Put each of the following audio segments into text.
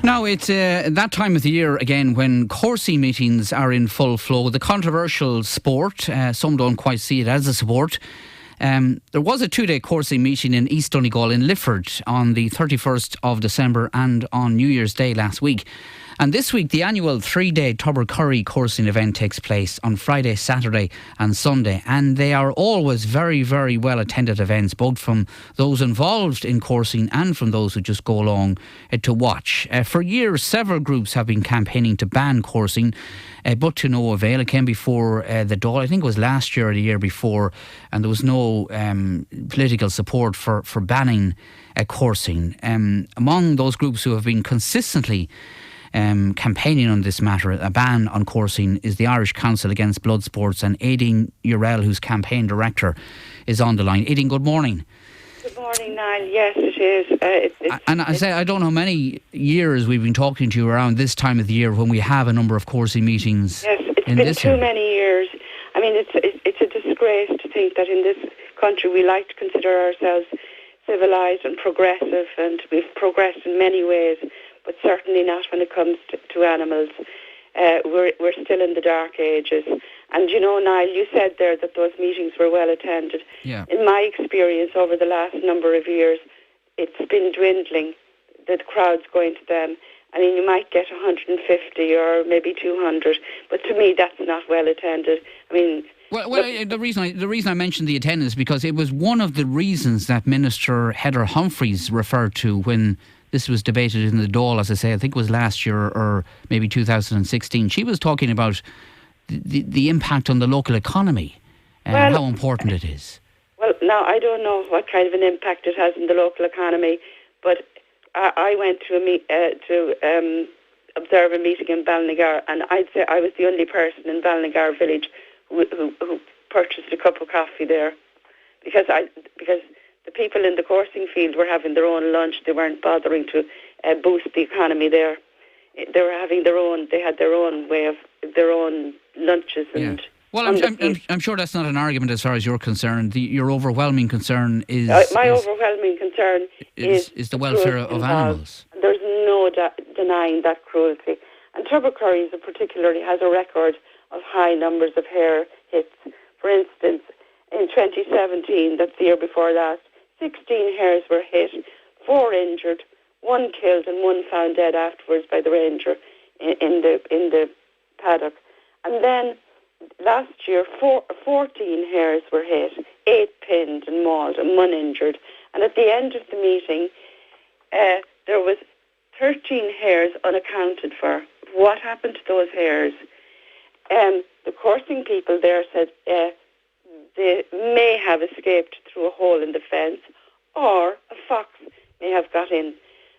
Now, it's that time of the year again when coursing meetings are in full flow. The controversial sport, some don't quite see it as a sport. There was a 2-day coursing meeting in East Donegal in Lifford on the 31st of December and on New Year's Day last week. And this week, the annual 3-day Tubbercurry coursing event takes place on Friday, Saturday and Sunday. And they are always very, very well attended events, both from those involved in coursing and from those who just go along to watch. For years, several groups have been campaigning to ban coursing, but to no avail. It came before the Dáil, I think it was last year or the year before, and there was no political support for banning coursing. Among those groups who have been consistently campaigning on this matter, a ban on coursing, is the Irish Council Against Blood Sports, and Aideen Urell, whose campaign director, is on the line. Aideen, good morning. Good morning, Niall. Yes, it is. And I don't know how many years we've been talking to you around this time of the year when we have a number of coursing meetings. Yes, it's been too many years. I mean, it's a disgrace to think that in this country we like to consider ourselves civilised and progressive, and we've progressed in many ways, but certainly not when it comes to animals. We're still in the dark ages. And you know, Niall, you said there that those meetings were well attended. Yeah. In my experience over the last number of years, it's been dwindling, the crowds going to them. I mean, you might get 150 or maybe 200, but to me that's not well attended. I mean... Well, the reason I mentioned the attendance, because it was one of the reasons that Minister Heather Humphreys referred to when this was debated in the Dáil, as I say, I think it was last year or maybe 2016. She was talking about the impact on the local economy and how important it is. Well, now, I don't know what kind of an impact it has in the local economy, but I went to observe a meeting in Varadkar, and I'd say I was the only person in Varadkar village who purchased a cup of coffee there, because the people in the coursing field were having their own lunch. They weren't bothering to boost the economy there. They were having they had their own way of their own lunches. And well, I'm sure that's not an argument as far as you're concerned. Your overwhelming concern is... overwhelming concern is the welfare of animals. There's no denying that cruelty. And Tubbercurry particularly has a record of high numbers of hare hits. For instance, in 2017, that's the year before last, 16 hares were hit, 4 injured, 1 killed and 1 found dead afterwards by the ranger in the paddock. And then last year, 14 hares were hit, 8 pinned and mauled and 1 injured. And at the end of the meeting, there was 13 hares unaccounted for. What happened to those hares? The coursing people there said they may have escaped through a hole in the fence, or a fox may have got in.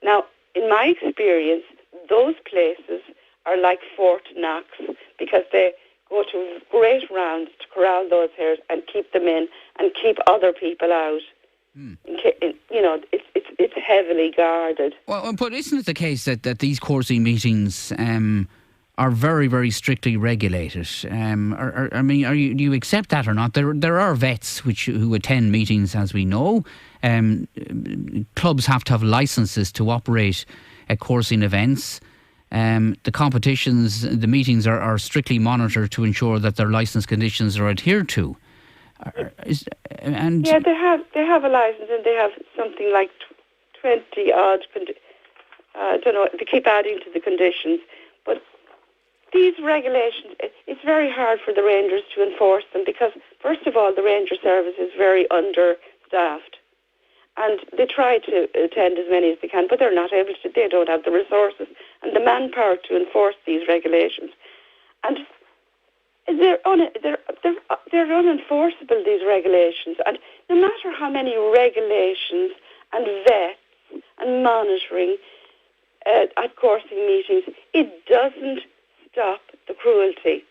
Now, in my experience, those places are like Fort Knox, because they go to great rounds to corral those hares and keep them in and keep other people out. It's heavily guarded. Well, but isn't it the case that these coursing meetings are very, very strictly regulated? Do you accept that or not? There are vets who attend meetings, as we know. Clubs have to have licences to operate at coursing events. The competitions, the meetings are strictly monitored to ensure that their licence conditions are adhered to. They have a licence, and they have something like 20 odd. I don't know. They keep adding to the conditions, but these regulations, it's very hard for the rangers to enforce them, because, first of all, the ranger service is very understaffed, and they try to attend as many as they can, but they're not able to. They don't have the resources and the manpower to enforce these regulations, and they're unenforceable, these regulations. And no matter how many regulations and vets and monitoring at coursing meetings, it doesn't stop the cruelty.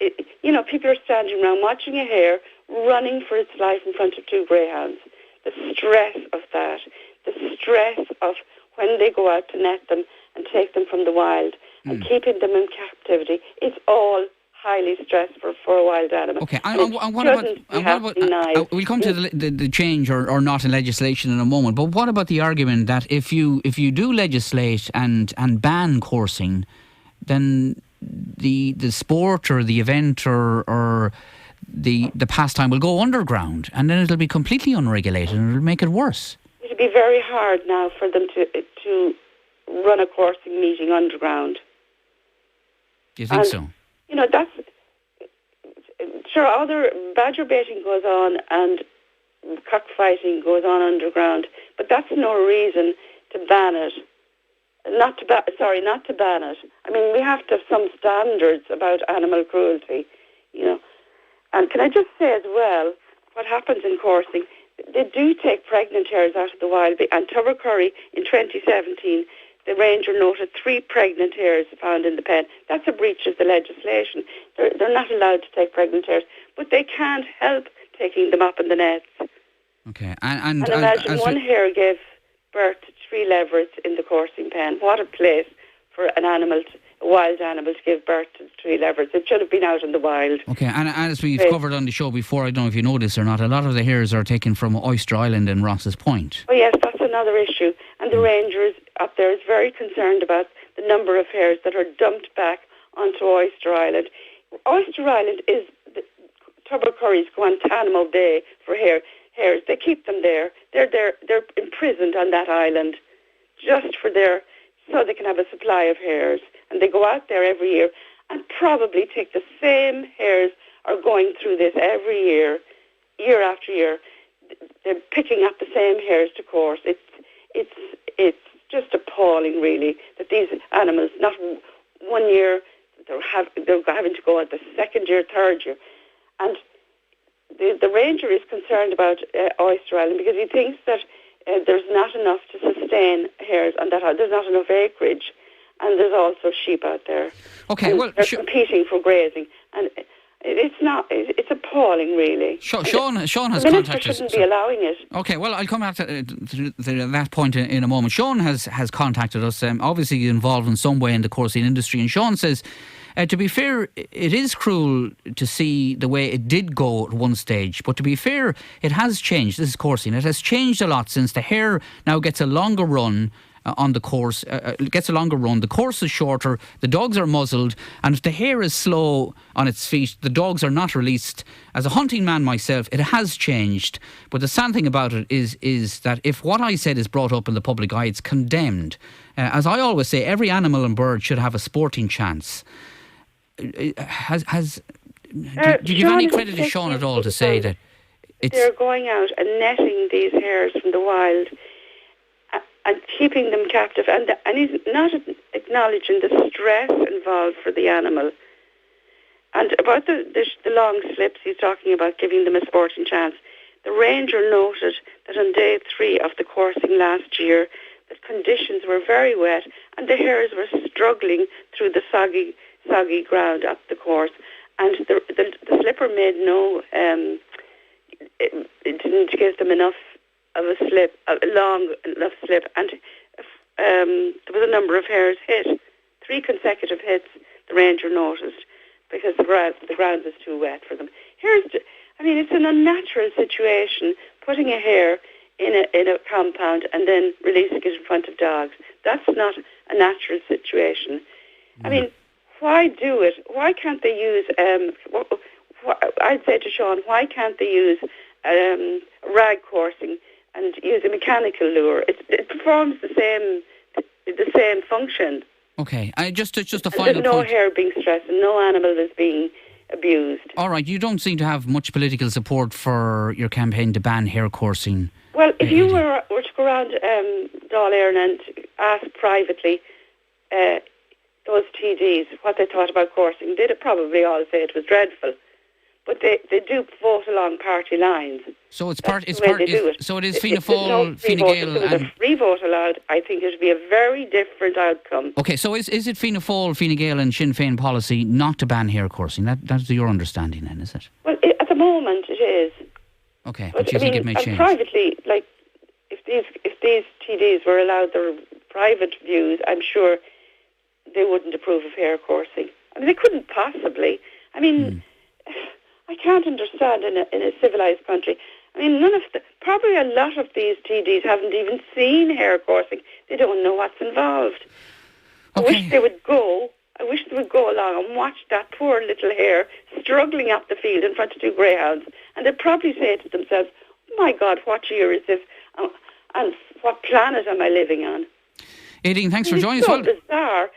People are standing around watching a hare running for its life in front of 2 greyhounds. The stress of that, the stress of when they go out to net them and take them from the wild and keeping them in captivity, it's all highly stressful for a wild animal. Okay, and what about we'll come to the change or not in legislation in a moment, but what about the argument that if you do legislate and ban coursing, then the sport or the event or the pastime will go underground, and then it'll be completely unregulated and it'll make it worse? It'll be very hard now for them to run a coursing meeting underground. Do you think so? You know, that's... Sure, other badger baiting goes on and cockfighting goes on underground, but that's no reason to ban it. Not to ban it. I mean, we have to have some standards about animal cruelty, you know. And can I just say as well, what happens in coursing, they do take pregnant hares out of the wild. And Tubbercurry in 2017, the ranger noted 3 pregnant hares found in the pen. That's a breach of the legislation. They're not allowed to take pregnant hares, but they can't help taking them up in the nets. Okay, and imagine one hare gave birth to 3 leverets in the coursing pen. What a place for a wild animal to give birth to 3 leverets. It should have been out in the wild. Okay, and as we've covered on the show before, I don't know if you know this or not, a lot of the hares are taken from Oyster Island and Ross's Point. Oh yes, that's another issue. And the rangers up there is very concerned about the number of hares that are dumped back onto Oyster Island. Oyster Island is Tubbercurry's Guantanamo Bay for hares. They keep them there. They're imprisoned on that island just so they can have a supply of hares. And they go out there every year and probably take the same hares are going through this every year, year after year. They're picking up the same hares to course. It's just appalling, really, that these animals, not 1 year, they're having to go at the 2nd year, 3rd year. And the ranger is concerned about Oyster Island because he thinks that there's not enough to sustain hares and that there's not enough acreage. And there's also sheep out there. Okay, and they're competing for grazing. And it's not, it's appalling, really. Sean has contacted us. The minister shouldn't be allowing it. Okay, well, I'll come back to that point in a moment. Sean has contacted us, obviously involved in some way in the coursing industry. And Sean says, to be fair, it is cruel to see the way it did go at one stage. But to be fair, it has changed. This is coursing. It has changed a lot since the hare now gets a longer run on the course, gets a longer run. The course is shorter, the dogs are muzzled, and if the hare is slow on its feet, the dogs are not released. As a hunting man myself, it has changed. But the sad thing about it is that if what I said is brought up in the public eye, it's condemned. As I always say, every animal and bird should have a sporting chance. Do you give any credit to Sean at all to say that they're going out and netting these hares from the wild and keeping them captive, and he's not acknowledging the stress involved for the animal. And about the long slips, he's talking about giving them a sporting chance. The ranger noted that on day 3 of the coursing last year, the conditions were very wet, and the hares were struggling through the soggy ground up the course. And the slipper made it didn't give them enough of a slip, a long enough slip, and there was a number of hares hit. 3 consecutive hits, the ranger noticed, because the ground was too wet for them. It's an unnatural situation, putting a hare in a compound and then releasing it in front of dogs. That's not a natural situation. I mean, why do it? Why can't they use, I'd say to Sean, why can't they use rag coursing and use a mechanical lure? It performs the same function. Okay, just a final point. There's no hare being stressed and no animal is being abused. All right, you don't seem to have much political support for your campaign to ban hare coursing. Well, if you were to go around Dáil Éireann and ask privately those TDs what they thought about coursing, they'd probably all say it was dreadful. But they do vote along party lines. So it is Fianna Fáil, Fine Gael. If there was a free vote allowed, I think it would be a very different outcome. Okay, so is it Fianna Fáil, Fine Gael and Sinn Féin policy not to ban hare coursing? That's your understanding then, is it? Well, at the moment it is. Okay, but you think it may change? Privately, like if these TDs were allowed their private views, I'm sure they wouldn't approve of hare coursing. I mean, they couldn't possibly. I mean, I can't understand in a civilised country. I mean, probably a lot of these TDs haven't even seen hare coursing. They don't know what's involved. Okay. I wish they would go along and watch that poor little hare struggling up the field in front of two greyhounds, and they'd probably say to themselves, oh my God, what year is this? And what planet am I living on? Aideen, thanks for joining us. It's so bizarre.